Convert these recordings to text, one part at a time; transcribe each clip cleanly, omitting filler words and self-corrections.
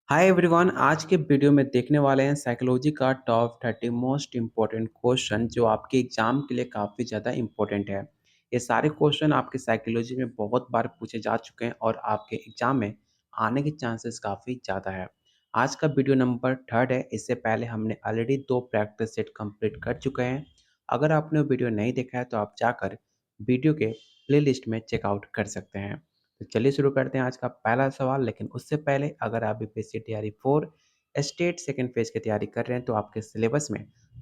Hi everyone. आज के video में देखने वाले हैं साइकोलॉजी का टॉप 30 मोस्ट इम्पोर्टेंट क्वेश्चन जो आपके एग्जाम के लिए काफ़ी ज़्यादा इम्पोर्टेंट है। ये सारे क्वेश्चन आपके साइकोलॉजी में बहुत बार पूछे जा चुके हैं और आपके एग्जाम में आने के चांसेस काफ़ी ज़्यादा है। आज का वीडियो नंबर थर्ड है। इससे पहले हमने ऑलरेडी 2 प्रैक्टिस सेट कंप्लीट कर चुके हैं। अगर आपने वो वीडियो नहीं देखा है तो आप जाकर वीडियो के प्लेलिस्ट में चेकआउट कर सकते हैं। तो चलिए शुरू करते हैं आज का पहला सवाल। लेकिन उससे पहले अगर आप बीपीएससी तैयारी 4 स्टेट सेकंड फेज की तैयारी कर रहे हैं तो आपके सिलेबस में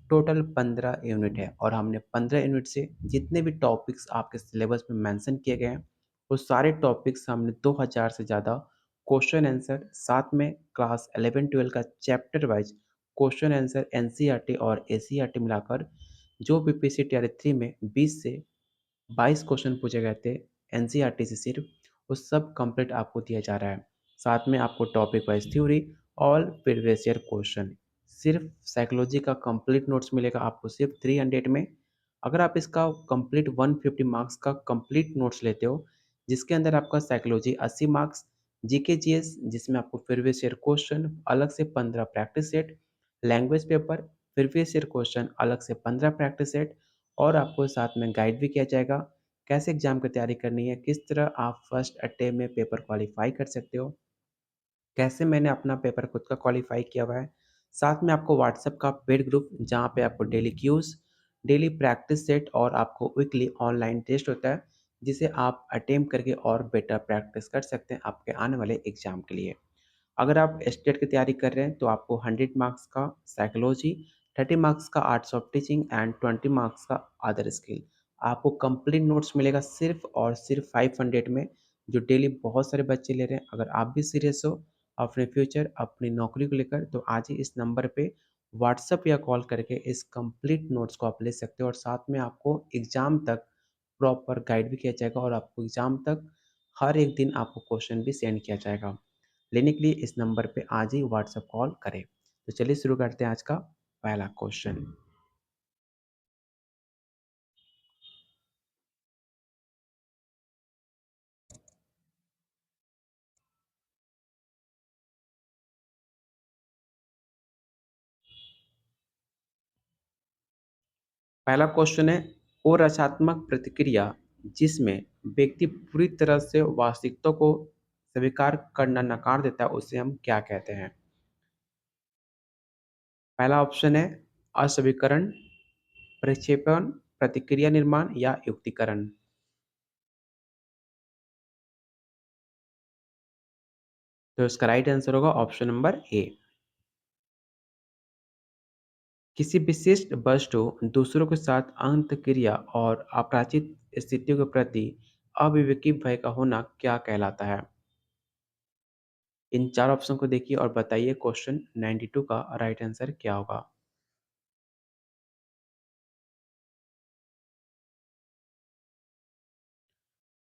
टोटल 15 यूनिट है और हमने 15 यूनिट से जितने भी टॉपिक्स आपके सिलेबस में मेंशन किए गए हैं वो सारे टॉपिक्स हमने 2000 से ज़्यादा क्वेश्चन आंसर, साथ में क्लास 11-12 का chapter wise question answer NCERT और एससीईआरटी मिलाकर जो बीपीएससी तैयारी 3 में 20 से 22 क्वेश्चन पूछे गए थे एनसीईआरटी से सिर्फ, वो सब कंप्लीट आपको दिया जा रहा है। साथ में आपको topic wise theory, all previous year question, सिर्फ साइकोलॉजी का कंप्लीट नोट्स मिलेगा आपको सिर्फ 300 में। अगर आप इसका कंप्लीट 150 मार्क्स का कंप्लीट नोट्स लेते हो जिसके अंदर आपका साइकोलॉजी 80 मार्क्स, जीके जीएस जिसमें आपको प्रीवियस ईयर क्वेश्चन अलग से 15 practice set, language paper previous year question अलग से 15 प्रैक्टिस सेट और आपको साथ में गाइड भी किया जाएगा कैसे एग्जाम की तैयारी करनी है, किस तरह आप फर्स्ट अटेम्प्ट में पेपर क्वालिफाई कर सकते हो, कैसे मैंने अपना पेपर खुद का क्वालिफाई किया हुआ है। साथ में आपको व्हाट्सएप का पेड ग्रुप जहाँ पे आपको daily cues, daily practice set और आपको वीकली ऑनलाइन टेस्ट होता है जिसे आप अटेम्प्ट करके और बेटर प्रैक्टिस कर सकते हैं आपके आने वाले एग्जाम के लिए। अगर आप स्टेट की तैयारी कर रहे हैं तो आपको 100 मार्क्स का साइकोलॉजी, 30 मार्क्स का arts of teaching and 20 marks का अदर स्किल, आपको कंप्लीट नोट्स मिलेगा सिर्फ और सिर्फ 500 में, जो डेली बहुत सारे बच्चे ले रहे हैं। अगर आप भी सीरियस हो अपने फ्यूचर, अपनी नौकरी को लेकर, तो आज ही इस नंबर पे व्हाट्सएप या कॉल करके इस कंप्लीट नोट्स को आप ले सकते हो और साथ में आपको एग्ज़ाम तक प्रॉपर गाइड भी किया जाएगा और आपको एग्ज़ाम तक हर एक दिन आपको क्वेश्चन भी सेंड किया जाएगा। लेने के लिए इस नंबर पे आज ही व्हाट्सएप कॉल करें। तो चलिए शुरू करते हैं आज का पहला क्वेश्चन। पहला क्वेश्चन है, वो रचनात्मक प्रतिक्रिया जिसमें व्यक्ति पूरी तरह से वास्तविकता को स्वीकार करना नकार देता है उसे हम क्या कहते हैं? पहला ऑप्शन है अस्वीकरण, प्रक्षेपण, प्रतिक्रिया निर्माण या युक्तिकरण। तो इसका राइट आंसर होगा ऑप्शन नंबर ए। किसी विशिष्ट वस्तु दूसरों के साथ अंतःक्रिया और अपराजित स्थितियों के प्रति अविवेकी भय का होना क्या कहलाता है? इन चार ऑप्शन को देखिए और बताइए क्वेश्चन 92 का राइट आंसर क्या होगा।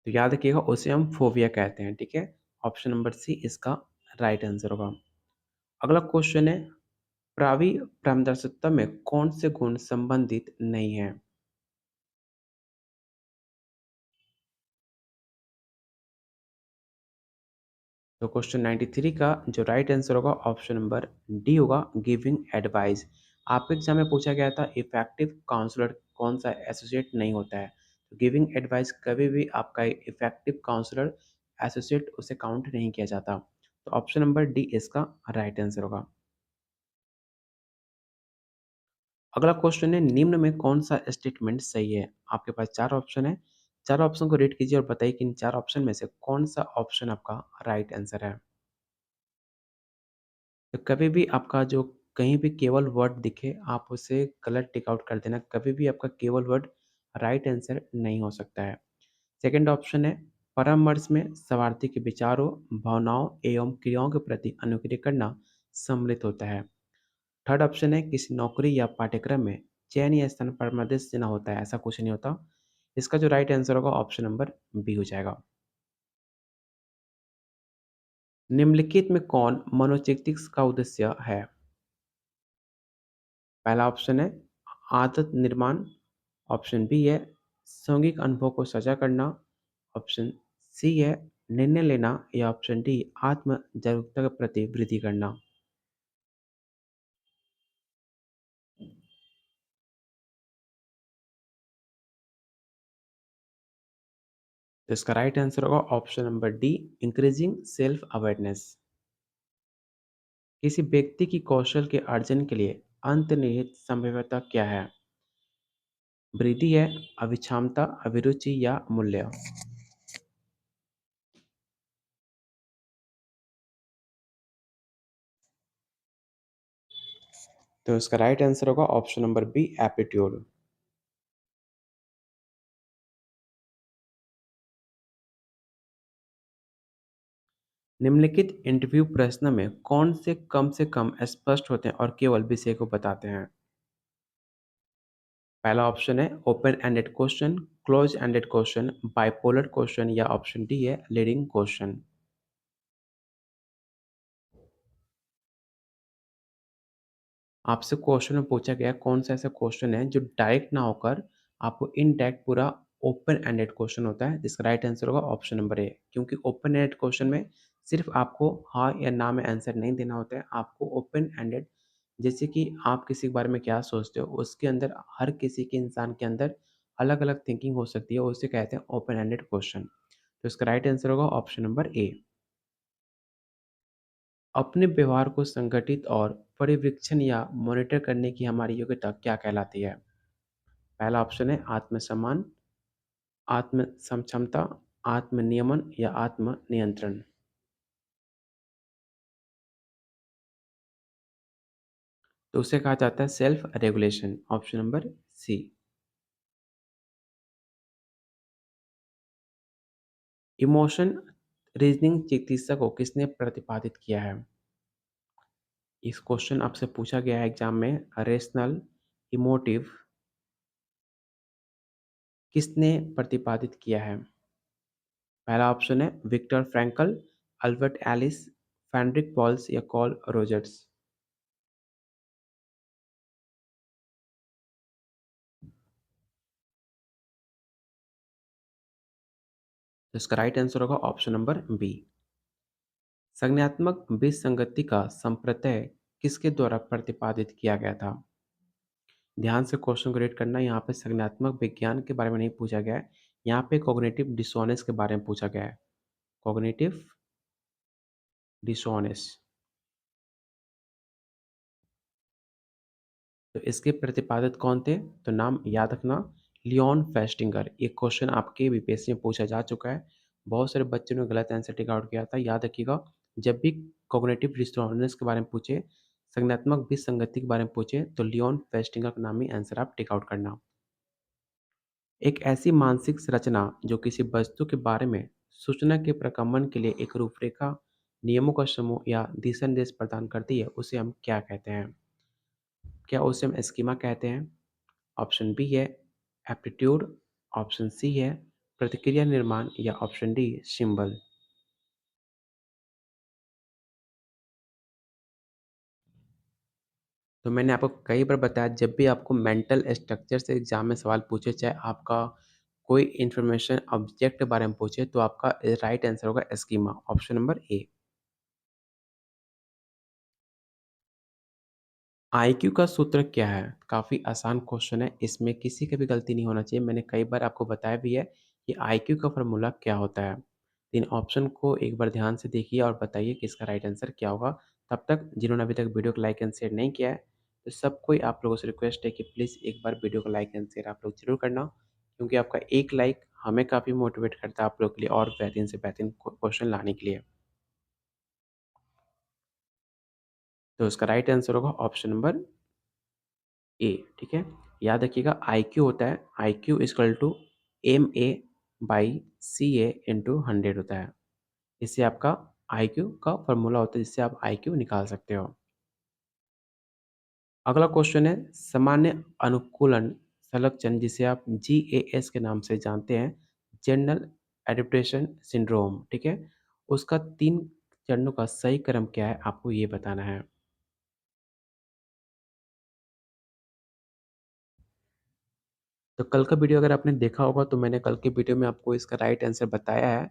तो याद रखिएगा उसे हम फोबिया कहते हैं, ठीक है। ऑप्शन नंबर सी इसका राइट आंसर होगा। अगला क्वेश्चन है, प्रावी पारदर्शिता में कौन से गुण संबंधित नहीं है? तो क्वेश्चन 93 का जो राइट आंसर होगा ऑप्शन नंबर डी होगा, गिविंग एडवाइस। आपके एग्जाम में पूछा गया था इफेक्टिव काउंसलर कौन सा एसोसिएट नहीं होता है, तो गिविंग एडवाइस कभी भी आपका इफेक्टिव काउंसलर एसोसिएट उसे काउंट नहीं किया जाता। तो ऑप्शन नंबर डी इसका राइट आंसर होगा। अगला क्वेश्चन है, निम्न में कौन सा स्टेटमेंट सही है? आपके पास चार ऑप्शन है, चार ऑप्शन को रीड कीजिए और बताइए कि इन चार ऑप्शन में से कौन सा ऑप्शन आपका राइट आंसर है। तो कभी भी आपका जो कहीं भी केवल वर्ड दिखे आप उसे गलत टिक आउट कर देना, कभी भी आपका केवल वर्ड राइट आंसर नहीं हो सकता है। सेकंड ऑप्शन है, परामर्श में शरणार्थी के विचारों, भावनाओं एवं क्रियाओं के प्रति अनुक्रिया करना सम्मिलित होता है। थर्ड ऑप्शन है, किसी नौकरी या पाठ्यक्रम में चयन या स्थान परमादेश देना होता है, ऐसा कुछ नहीं होता। इसका जो राइट आंसर होगा ऑप्शन नंबर बी हो जाएगा। निम्नलिखित में कौन मनोचिकित्सक का उद्देश्य है? पहला ऑप्शन है आदत निर्माण, ऑप्शन बी है सांघिक अनुभव को साझा करना, ऑप्शन सी है निर्णय लेना या ऑप्शन डी आत्म जागरूकता के प्रति वृद्धि करना। तो इसका राइट आंसर होगा option number D, increasing self awareness. किसी व्यक्ति की कौशल के अर्जन के लिए अंतर्निहित संभाव्यता क्या है? वृद्धि है, अभिक्षमता, अभिरुचि या मूल्य। तो इसका राइट आंसर होगा ऑप्शन नंबर बी, एप्टीट्यूड। निम्नलिखित इंटरव्यू प्रश्न में कम से कम स्पष्ट होते हैं और केवल विषय को बताते हैं? पहला ऑप्शन है open ended question, close ended question, bipolar question या ऑप्शन डी है लीडिंग क्वेश्चन। आपसे क्वेश्चन में पूछा गया कौन सा ऐसा क्वेश्चन है जो डायरेक्ट ना होकर आपको इनडायरेक्ट पूरा ओपन एंडेड क्वेश्चन होता है, जिसका राइट आंसर होगा ऑप्शन नंबर ए। क्योंकि ओपन एंडेड क्वेश्चन में सिर्फ आपको हाँ या ना में आंसर नहीं देना होता है, आपको ओपन एंडेड जैसे कि आप किसी के बारे में क्या सोचते हो उसके अंदर हर किसी के इंसान के अंदर अलग अलग थिंकिंग हो सकती है, उसे कहते हैं ओपन एंडेड क्वेश्चन। तो इसका राइट आंसर होगा ऑप्शन नंबर ए। अपने व्यवहार को संगठित और परिवीक्षण या मॉनिटर करने की हमारी योग्यता क्या कहलाती है? पहला ऑप्शन है आत्मसम्मान, आत्म क्षमता, आत्मनियमन या आत्म नियंत्रण। तो उसे कहा जाता है self regulation, option number C. Emotion reasoning चिकित्सा को किसने प्रतिपादित किया है? इस क्वेश्चन आपसे पूछा गया है एग्जाम में, रेशनल इमोटिव किसने प्रतिपादित किया है? पहला ऑप्शन है Victor Frankl, Albert Ellis, Frederick Perls या कॉल रोजर्स। तो इसका राइट आंसर होगा ऑप्शन नंबर बी। संज्ञानात्मक विसंगति का संप्रत्यय किसके द्वारा प्रतिपादित किया गया था? ध्यान से क्वेश्चन को रीड करना, यहाँ पे संज्ञानात्मक विज्ञान के बारे में नहीं पूछा गया है, यहाँ पे कॉग्निटिव डिसऑनेस के बारे में पूछा गया है। कॉग्निटिव डिसऑनेस। तो इसके प्रतिपादित कौन थे? तो नाम याद रखना, लियोन फेस्टिंगर। ये क्वेश्चन आपके बीपीएससी में पूछा जा चुका है, बहुत सारे बच्चों ने गलत आंसर टिक आउट किया था। याद रखिएगा, जब भी कॉग्निटिव डिसऑर्डर्स के बारे में पूछे, संज्ञानात्मक विसंगति के बारे में पूछे, तो लियोन फेस्टिंगर का नाम ही आंसर आप टिक आउट करना। एक ऐसी मानसिक संरचना जो किसी वस्तु के बारे में सूचना के प्रकम्पन के लिए एक रूपरेखा, नियमों का समूह या दिशा निर्देश प्रदान करती है, उसे हम क्या कहते हैं? क्या उसे हम स्कीमा कहते हैं? ऑप्शन बी है एप्टीट्यूड, ऑप्शन सी है प्रतिक्रिया निर्माण या ऑप्शन डी सिंबल। तो मैंने आपको कई बार बताया, जब भी आपको मेंटल स्ट्रक्चर से एग्जाम में सवाल पूछे, चाहे आपका कोई इंफॉर्मेशन ऑब्जेक्ट के बारे में पूछे, तो आपका राइट आंसर होगा स्कीमा, ऑप्शन नंबर ए। आईक्यू का सूत्र क्या है? काफ़ी आसान क्वेश्चन है, इसमें किसी की भी गलती नहीं होना चाहिए। मैंने कई बार आपको बताया भी है कि आईक्यू का फ़ॉर्मूला क्या होता है। इन ऑप्शन को एक बार ध्यान से देखिए और बताइए कि इसका राइट आंसर क्या होगा। तब तक जिन्होंने अभी तक वीडियो को लाइक एंड शेयर नहीं किया है, तो सबको ही आप लोगों से रिक्वेस्ट है कि प्लीज़ एक बार वीडियो को लाइक एंड शेयर आप लोग ज़रूर करना, क्योंकि आपका एक लाइक हमें काफ़ी मोटिवेट करता है आप लोग के लिए और बेहतरीन से बेहतरीन क्वेश्चन लाने के लिए। तो इसका राइट आंसर होगा ऑप्शन नंबर ए, ठीक है? याद रखिएगा, आईक्यू होता है, IQ equal to MA by CA into 100 होता है। इससे आपका आईक्यू का फ़ॉर्मूला होता है, जिससे आप आईक्यू निकाल सकते हो। अगला क्वेश्चन है सामान्य अनुकूलन संलक्षण, जिसे आप जीएएस के नाम से जानते हैं, जनरल एडेप्टेशन सिंड्रोम, ठीक है? उसका 3 चरणों का सही क्रम क्या है, आपको ये बताना है। तो कल का वीडियो अगर आपने देखा होगा, तो मैंने कल के वीडियो में आपको इसका राइट आंसर बताया है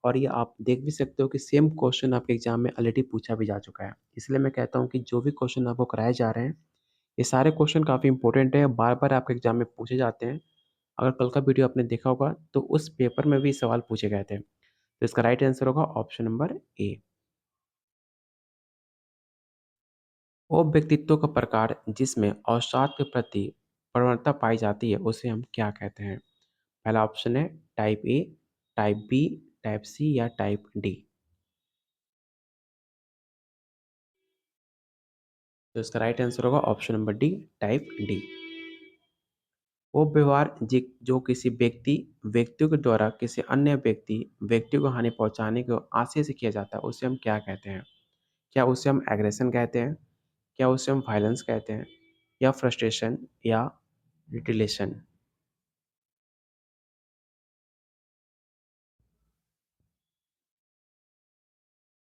और ये आप देख भी सकते हो कि सेम क्वेश्चन आपके एग्ज़ाम में ऑलरेडी पूछा भी जा चुका है। इसलिए मैं कहता हूँ कि जो भी क्वेश्चन आपको कराए जा रहे हैं, ये सारे क्वेश्चन काफ़ी इंपॉर्टेंट है, बार-बार आपके एग्ज़ाम में पूछे जाते हैं। अगर कल का वीडियो आपने देखा होगा, तो उस पेपर में भी सवाल पूछे गए थे। तो इसका राइट आंसर होगा ऑप्शन नंबर ए। वो व्यक्तित्व का प्रकार जिसमें अवसाद के प्रति प्रवणता पाई जाती है, उसे हम क्या कहते हैं? पहला ऑप्शन है type A, type B, type C या टाइप डी। तो इसका राइट आंसर होगा option number D, type D. वो व्यवहार जो किसी व्यक्तियों के द्वारा किसी अन्य व्यक्ति को हानि पहुंचाने के आशय से किया जाता है, उसे हम क्या कहते हैं? क्या उसे हम एग्रेशन कहते हैं? क्या उसे हम वायलेंस कहते हैं? या फ्रस्ट्रेशन या रिटिलेशन?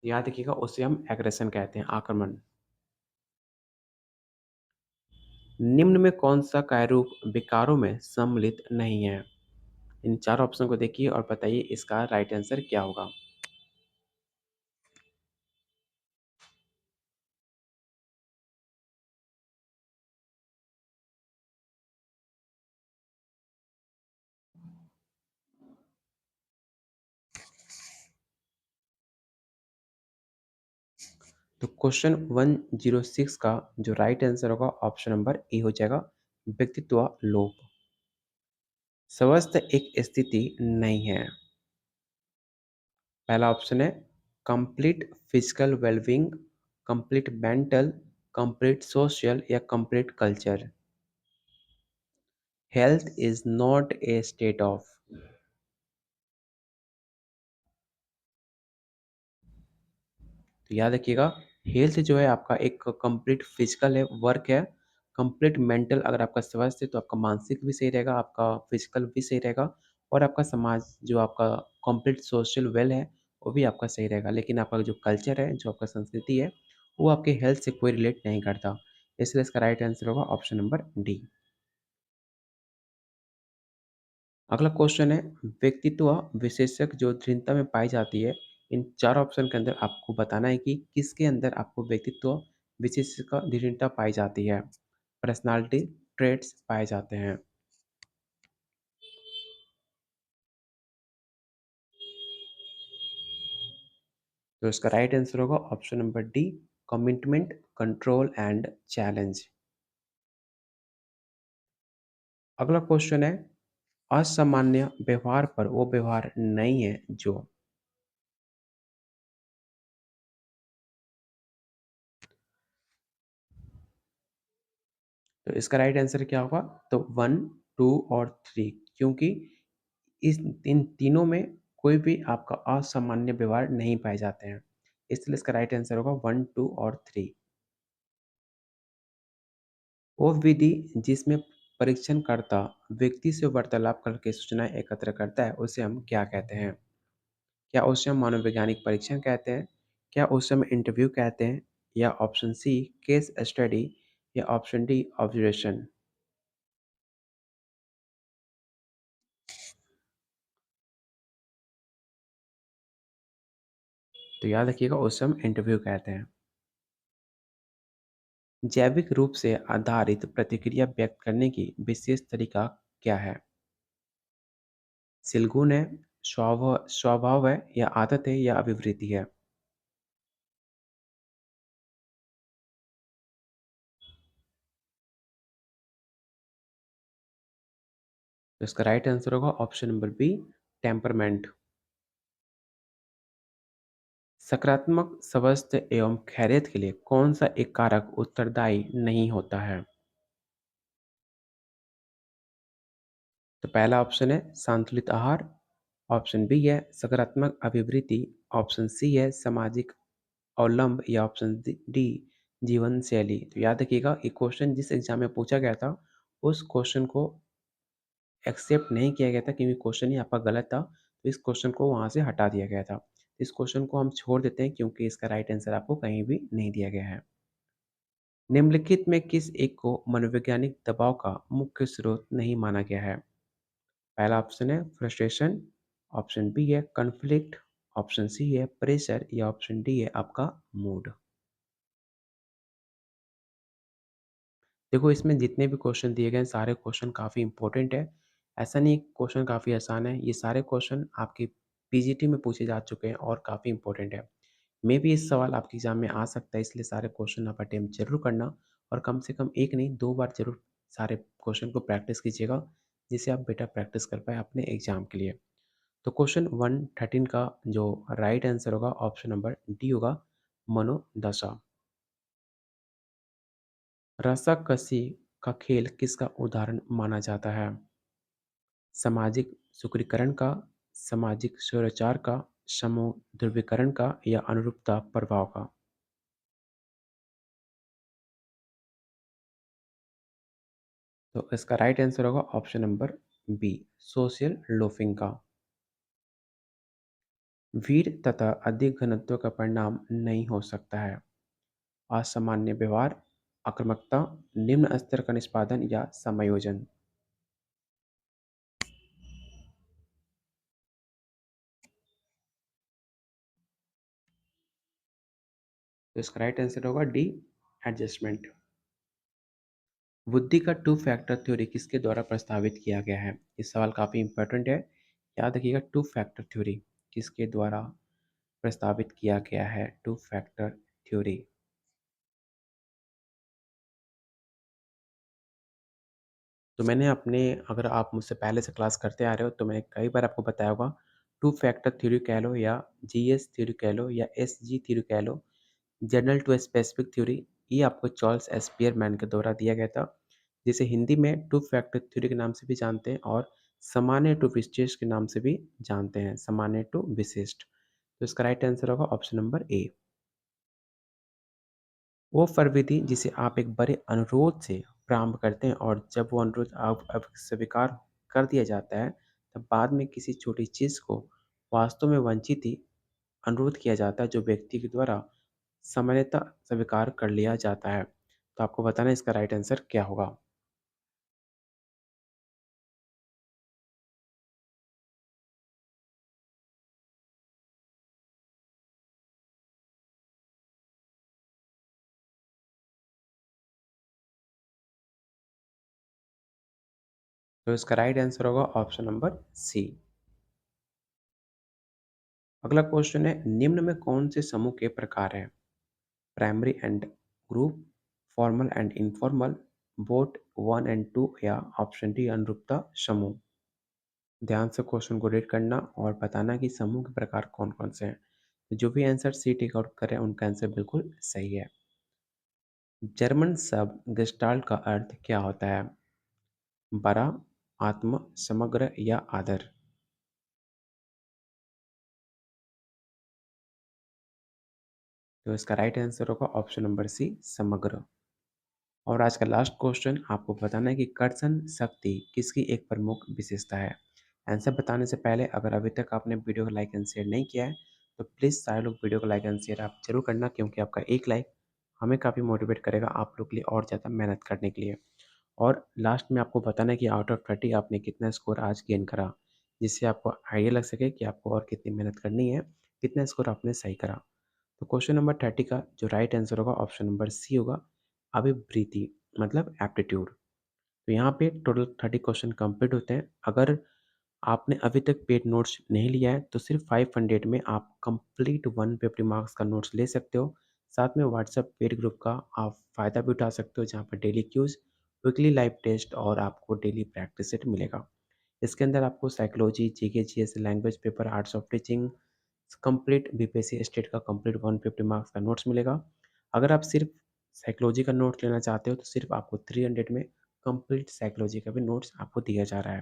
याद रखिएगा, उसे हम एग्रेशन कहते हैं, आक्रमण। निम्न में कौन सा कार्यरूप विकारों में सम्मिलित नहीं है? इन चार ऑप्शन को देखिए और बताइए इसका राइट आंसर क्या होगा। तो क्वेश्चन 106 का जो राइट आंसर होगा ऑप्शन नंबर ए हो जाएगा, व्यक्तित्व लोप। स्वस्थ एक स्थिति नहीं है। पहला ऑप्शन है complete physical wellbeing, complete mental, complete social या complete culture. Health is not a state of. तो याद रखिएगा, हेल्थ जो है आपका एक कंप्लीट फिजिकल है, वर्क है। कंप्लीट मेंटल, अगर आपका स्वस्थ है तो आपका मानसिक भी सही रहेगा, आपका फिजिकल भी सही रहेगा और आपका समाज जो आपका कंप्लीट सोशल वेल है, वो भी आपका सही रहेगा। लेकिन आपका जो कल्चर है, जो आपका संस्कृति है, वो आपके हेल्थ से कोई रिलेट नहीं करता। इसलिए इसका राइट आंसर होगा ऑप्शन नंबर डी। अगला क्वेश्चन है, व्यक्तित्व विशेषक जो दृढ़ता में पाई जाती है, इन चार ऑप्शन के अंदर आपको बताना है कि किसके अंदर आपको व्यक्तित्व विशेषक का दृढ़ता पाई जाती है, पर्सनालिटी ट्रेट्स पाए जाते हैं। तो इसका राइट आंसर होगा option number D, commitment, control and challenge. अगला क्वेश्चन है, असामान्य व्यवहार पर वो व्यवहार नहीं है जो। तो इसका राइट आंसर क्या होगा? तो वन, टू और थ्री, क्योंकि इस इन तीनों में कोई भी आपका असामान्य व्यवहार नहीं पाए जाते हैं। इसलिए इसका राइट आंसर होगा वन, टू और थ्री। वो विधि जिसमें परीक्षणकर्ता व्यक्ति से वार्तालाप करके सूचनाएं एकत्र करता है, उसे हम क्या कहते हैं? क्या उसे हम मनोवैज्ञानिक परीक्षण कहते हैं? क्या उसे हम इंटरव्यू कहते हैं? या ऑप्शन सी केस स्टडी या ऑप्शन डी ऑब्जर्वेशन? तो याद रखिएगा, उसे हम इंटरव्यू कहते हैं। जैविक रूप से आधारित प्रतिक्रिया व्यक्त करने की विशेष तरीका क्या है? सिलगुण है, स्वभाव है या आदत है या अभिवृत्ति है? तो इसका राइट आंसर होगा ऑप्शन नंबर बी, टेम्परमेंट। सकारात्मक स्वास्थ्य एवं खैरियत के लिए कौन सा एक कारक उत्तरदायी नहीं होता है? तो पहला ऑप्शन है संतुलित आहार, ऑप्शन बी है सकारात्मक अभिवृत्ति, ऑप्शन सी है सामाजिक अवलंब या ऑप्शन डी जीवन शैली। तो याद रखिएगा, ये क्वेश्चन जिस एग्जाम में पूछा गया था, उस क्वेश्चन को एक्सेप्ट नहीं किया गया था क्योंकि क्वेश्चन ही आपका गलत था। तो इस क्वेश्चन को वहाँ से हटा दिया गया था। इस क्वेश्चन को हम छोड़ देते हैं क्योंकि इसका राइट आंसर आपको कहीं भी नहीं दिया गया है। निम्नलिखित में किस एक को मनोवैज्ञानिक दबाव का मुख्य स्रोत नहीं माना गया है? पहला ऑप्शन है फ्रस्ट्रेशन, ऑप्शन बी है कॉन्फ्लिक्ट, ऑप्शन सी है प्रेशर या ऑप्शन डी है आपका मूड। देखो इसमें जितने भी क्वेश्चन दिए गए हैं सारे क्वेश्चन काफ़ी इंपॉर्टेंट है। ऐसा नहीं क्वेश्चन काफ़ी आसान है, ये सारे क्वेश्चन आपके पीजीटी में पूछे जा चुके हैं और काफ़ी इंपॉर्टेंट है। मे बी इस सवाल आपके एग्ज़ाम में आ सकता है, इसलिए सारे क्वेश्चन आप अटेम्प्ट ज़रूर करना और कम से कम 1 नहीं 2 बार ज़रूर सारे क्वेश्चन को प्रैक्टिस कीजिएगा, जिससे आप बेटर प्रैक्टिस कर पाएँ अपने एग्ज़ाम के लिए। तो क्वेश्चन 113 का जो राइट आंसर होगा ऑप्शन नंबर डी होगा, मनोदशा। रस्साकसी का खेल किसका उदाहरण माना जाता है? सामाजिक सूत्रीकरण का, सामाजिक स्वैराचार का, समूह ध्रुवीकरण का या अनुरूपता प्रभाव का? तो इसका राइट आंसर होगा option number B, social loafing का। भीड़ तथा अधिक घनत्व का परिणाम नहीं हो सकता है। असामान्य व्यवहार, आक्रामकता, निम्न स्तर का निष्पादन या समायोजन। तो इसका राइट आंसर होगा डी, एडजस्टमेंट। बुद्धि का टू फैक्टर थ्योरी किसके द्वारा प्रस्तावित किया गया है? ये सवाल काफ़ी इंपॉर्टेंट है। याद रखिएगा टू फैक्टर थ्योरी किसके द्वारा प्रस्तावित किया गया है? Two factor theory. तो मैंने अपने अगर आप मुझसे पहले से क्लास करते आ रहे हो तो मैंने कई बार आपको बताया होगा, टू फैक्टर थ्योरी कह लो या जीएस थ्योरी कह लो या एसजी थ्योरी कह लो, जनरल टू स्पेसिफिक थ्योरी, ये आपको चार्ल्स एस्पियरमैन के द्वारा दिया गया था, जिसे हिंदी में टू फैक्टर थ्योरी के नाम से भी जानते हैं और सामान्य टू विशेष के नाम से भी जानते हैं, सामान्य टू विशिष्ट। तो इसका राइट आंसर होगा ऑप्शन नंबर ए। वो प्रविधि जिसे आप एक बड़े अनुरोध से प्रारंभ करते हैं और जब वो अनुरोध आप अब स्वीकार कर दिया जाता है, तब बाद में किसी छोटी चीज़ को वास्तव में वंचित ही अनुरोध किया जाता है, जो व्यक्ति के द्वारा सामान्यतः स्वीकार कर लिया जाता है। तो आपको बताना है इसका राइट आंसर क्या होगा? तो इसका राइट आंसर होगा ऑप्शन नंबर सी। अगला क्वेश्चन है, निम्न में कौन से समूह के प्रकार हैं? Primary and group, formal and informal, both 1 and 2 या ऑप्शन डी अनुरूपता समूह। ध्यान से क्वेश्चन को रीड करना और बताना कि समूह के प्रकार कौन-कौन से हैं। तो जो भी आंसर सी टिक आउट करें उनका आंसर बिल्कुल सही है। जर्मन शब्द गेस्टाल्ट का अर्थ क्या होता है? बड़ा, आत्म, समग्र या आदर? तो इसका राइट आंसर होगा ऑप्शन नंबर सी, समग्र। और आज का लास्ट क्वेश्चन आपको बताना है कि कर्षण शक्ति किसकी एक प्रमुख विशेषता है? आंसर बताने से पहले अगर अभी तक आपने वीडियो को लाइक एंड शेयर नहीं किया है, तो प्लीज़ सारे लोग वीडियो को लाइक एंड शेयर आप ज़रूर करना, क्योंकि आपका एक लाइक हमें काफ़ी मोटिवेट करेगा आप लोग के लिए और ज़्यादा मेहनत करने के लिए। और लास्ट में आपको बताना है कि आउट ऑफ 30 आपने कितना स्कोर आज गेन करा, जिससे आपको आइडिया लग सके कि आपको और कितनी मेहनत करनी है, कितना स्कोर आपने सही करा। तो क्वेश्चन नंबर 30 का जो राइट आंसर होगा ऑप्शन नंबर सी होगा, अभिवृद्धि मतलब एप्टीट्यूड। तो यहाँ पे टोटल 30 क्वेश्चन कंप्लीट होते हैं। अगर आपने अभी तक पेड नोट्स नहीं लिया है तो सिर्फ 500 में आप कंप्लीट 150 मार्क्स का नोट्स ले सकते हो। साथ में व्हाट्सएप पेड ग्रुप का आप फ़ायदा भी उठा सकते हो, जहाँ पर daily quiz, weekly live test और आपको डेली प्रैक्टिस सेट मिलेगा। इसके अंदर आपको psychology, GK, GS, language paper, arts of teaching, complete BPSC state का कंप्लीट 150 मार्क्स का नोट्स मिलेगा। अगर आप सिर्फ साइकोलॉजी का नोट्स लेना चाहते हो तो सिर्फ आपको 300 में कंप्लीट साइकोलॉजी का भी नोट्स आपको दिया जा रहा है।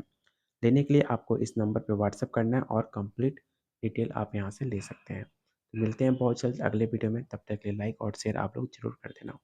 लेने के लिए आपको इस नंबर पे व्हाट्सएप करना है और कंप्लीट डिटेल आप यहाँ से ले सकते हैं। तो मिलते हैं बहुत जल्द अगले वीडियो में, तब तक के लिए लाइक और शेयर आप लोग ज़रूर कर देना।